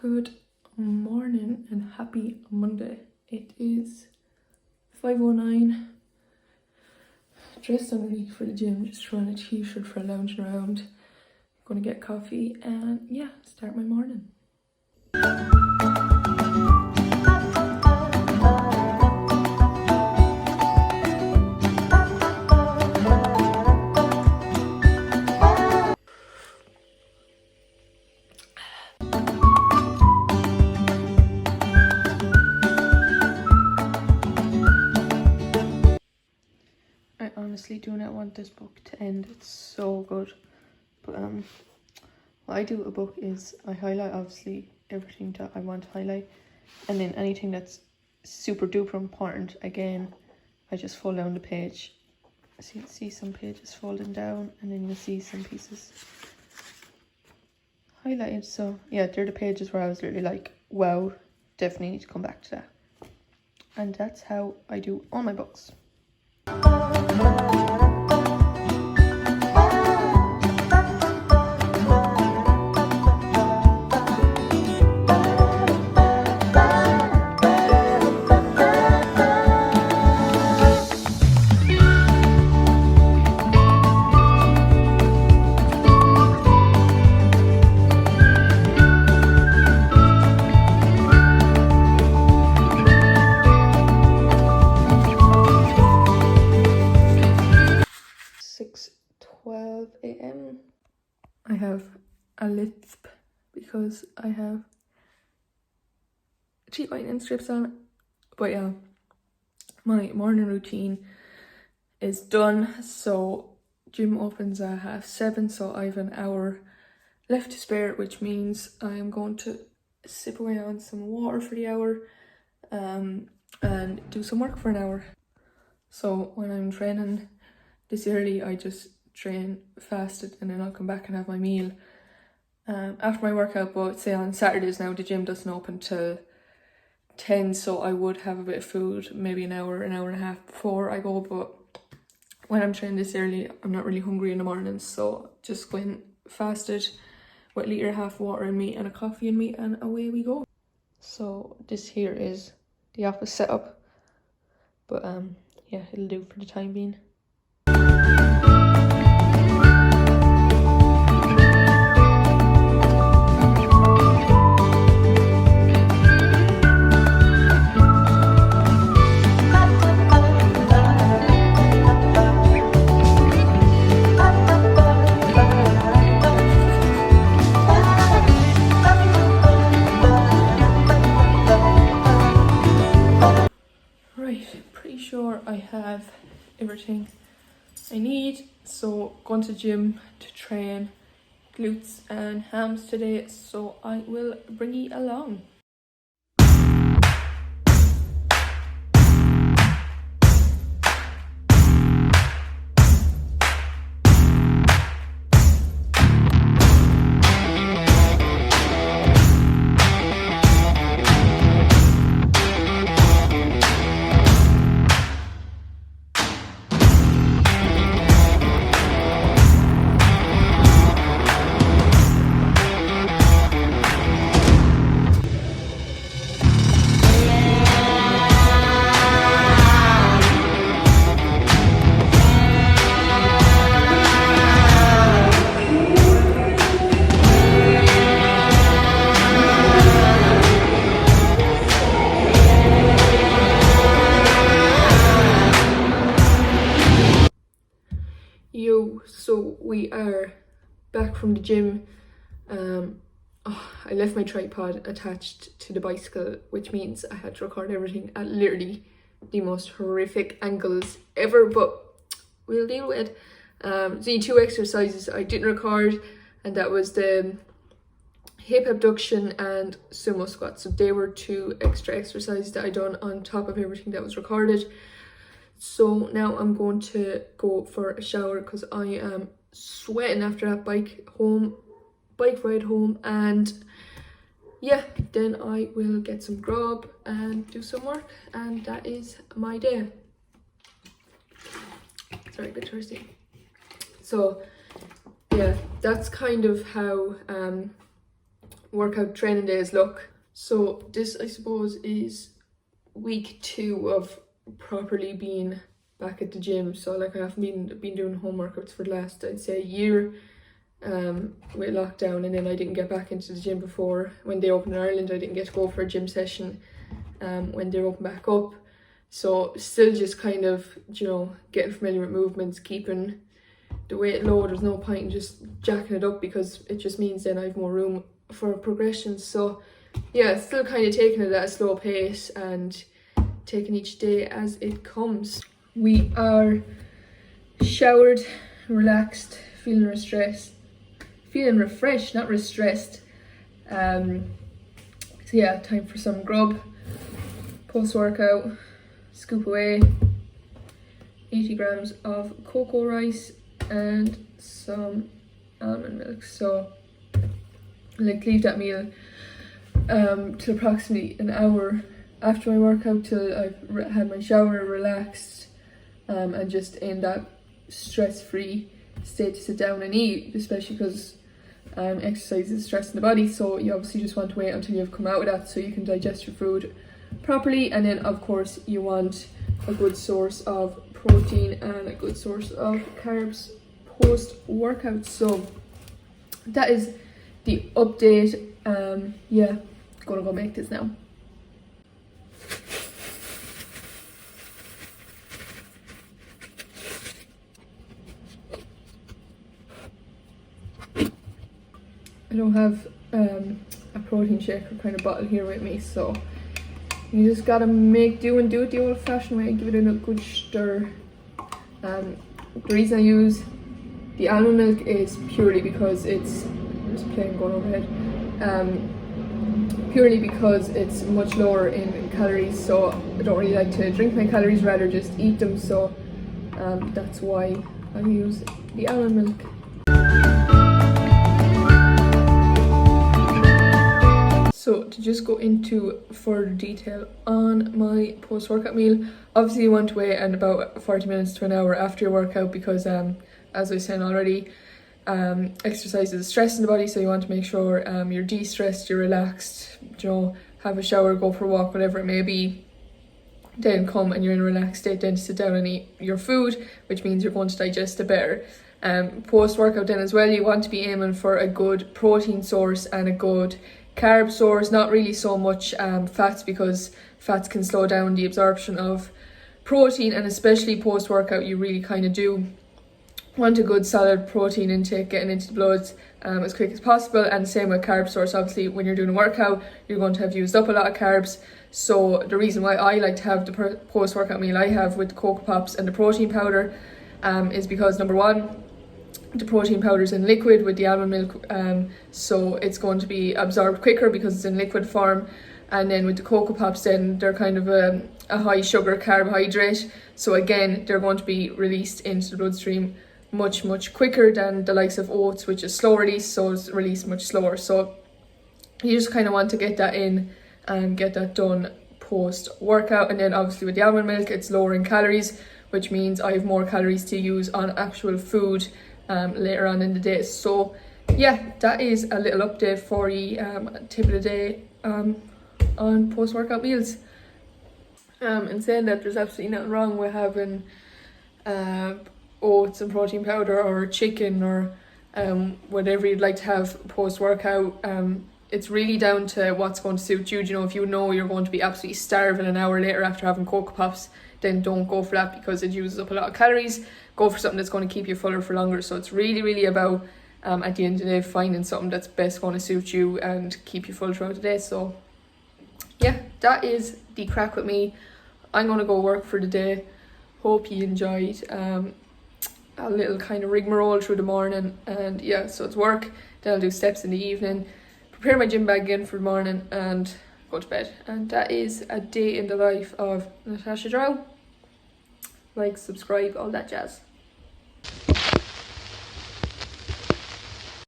Good morning and happy Monday. It is 5:09. Dressed underneath for the gym, just throwing a t-shirt for lounging around. Gonna get coffee and yeah, start my morning. I honestly do not want this book to end. It's so good. But what I do with a book is I highlight obviously everything that I want to highlight, and then anything that's super duper important, again, I just fold down the page. So you see some pages folding down, and then you'll see some pieces highlighted. So yeah, they're the pages where I was literally like, wow, definitely need to come back to that. And that's how I do all my books. I have a lisp because I have teeth whitening strips on. But yeah, my morning routine is done. So gym opens at 7:30, so I have an hour left to spare, which means I am going to sip away on some water for the hour and do some work for an hour. So when I'm training this early, I just train fasted and then I'll come back and have my meal after my workout. But say on Saturdays now, the gym doesn't open till 10, so I would have a bit of food, maybe an hour and a half before I go. But when I'm training this early, I'm not really hungry in the mornings, so just go in fasted with a litre and a half of water and meat and a coffee and meat, and away we go. So this here is the office setup, but yeah, it'll do for the time being. Pretty sure I have everything I need. So going to the gym to train glutes and hams today, so I will bring you along. So we are back from the gym. I left my tripod attached to the bicycle, which means I had to record everything at literally the most horrific angles ever, but we'll deal with it. The two exercises I didn't record, and that was the hip abduction and sumo squat. So they were two extra exercises that I done on top of everything that was recorded. So now I'm going to go for a shower because I am sweating after that bike ride home, and yeah, then I will get some grub and do some work, and that is my day. Sorry, a bit thirsty. So yeah, that's kind of how workout training days look. So this, I suppose, is week 2 of properly being back at the gym. So like I haven't been doing home workouts for the last, I'd say, year with lockdown, and then I didn't get back into the gym before when they opened in Ireland. I didn't get to go for a gym session when they opened back up. So still just kind of, you know, getting familiar with movements, keeping the weight low. There's no point in just jacking it up because it just means then I have more room for progression. So yeah, still kind of taking it at a slow pace and taking each day as it comes. We are showered, relaxed, feeling refreshed, not restressed. So yeah, time for some grub. Post-workout, scoop away 80 grams of cocoa rice and some almond milk. So I like to leave that meal till approximately an hour after my workout, till I've had my shower, relaxed, and just in that stress-free state to sit down and eat, especially because exercise is stressing the body. So you obviously just want to wait until you've come out of that so you can digest your food properly. And then of course you want a good source of protein and a good source of carbs post workout. So that is the update. Yeah, gonna go make this now. I don't have a protein shaker kind of bottle here with me, so you just gotta make do and do it the old fashioned way and give it a good stir. The reason I use the almond milk is purely because it's, there's a plane going overhead, purely because it's much lower in calories, so I don't really like to drink my calories, rather just eat them. So that's why I use the almond milk. So to just go into further detail on my post-workout meal, obviously you want to wait in about 40 minutes to an hour after your workout because as I was saying already, exercise is stress in the body, so you want to make sure you're de-stressed, you're relaxed, you know, have a shower, go for a walk, whatever it may be, then come and you're in a relaxed state then to sit down and eat your food, which means you're going to digest it better. Post-workout then as well, you want to be aiming for a good protein source and a good carb source, not really so much fats, because fats can slow down the absorption of protein, and especially post-workout you really kind of do want a good solid protein intake getting into the blood as quick as possible. And same with carb source. Obviously when you're doing a workout you're going to have used up a lot of carbs, so the reason why I like to have the post-workout meal I have with the Cocoa Pops and the protein powder is because number one, the protein powder is in liquid with the almond milk, so it's going to be absorbed quicker because it's in liquid form. And then with the Cocoa Pops, then they're kind of a high sugar carbohydrate, so again they're going to be released into the bloodstream much quicker than the likes of oats, which is slow release, so it's released much slower. So you just kind of want to get that in and get that done post workout. And then obviously with the almond milk, it's lower in calories, which means I have more calories to use on actual food later on in the day. So yeah, that is a little update for you, tip of the day on post-workout meals. And saying that, there's absolutely nothing wrong with having oats and protein powder or chicken or whatever you'd like to have post-workout. It's really down to what's going to suit you. You know, if you know you're going to be absolutely starving an hour later after having Cocoa Pops, then don't go for that because it uses up a lot of calories. Go for something that's going to keep you fuller for longer. So it's really about at the end of the day finding something that's best going to suit you and keep you full throughout the day. So yeah, that is the crack with me. I'm going to go work for the day. Hope you enjoyed a little kind of rigmarole through the morning. And yeah, so it's work, then I'll do steps in the evening, prepare my gym bag again for the morning and go to bed. And that is a day in the life of Natasha Drow. Like, subscribe, all that jazz.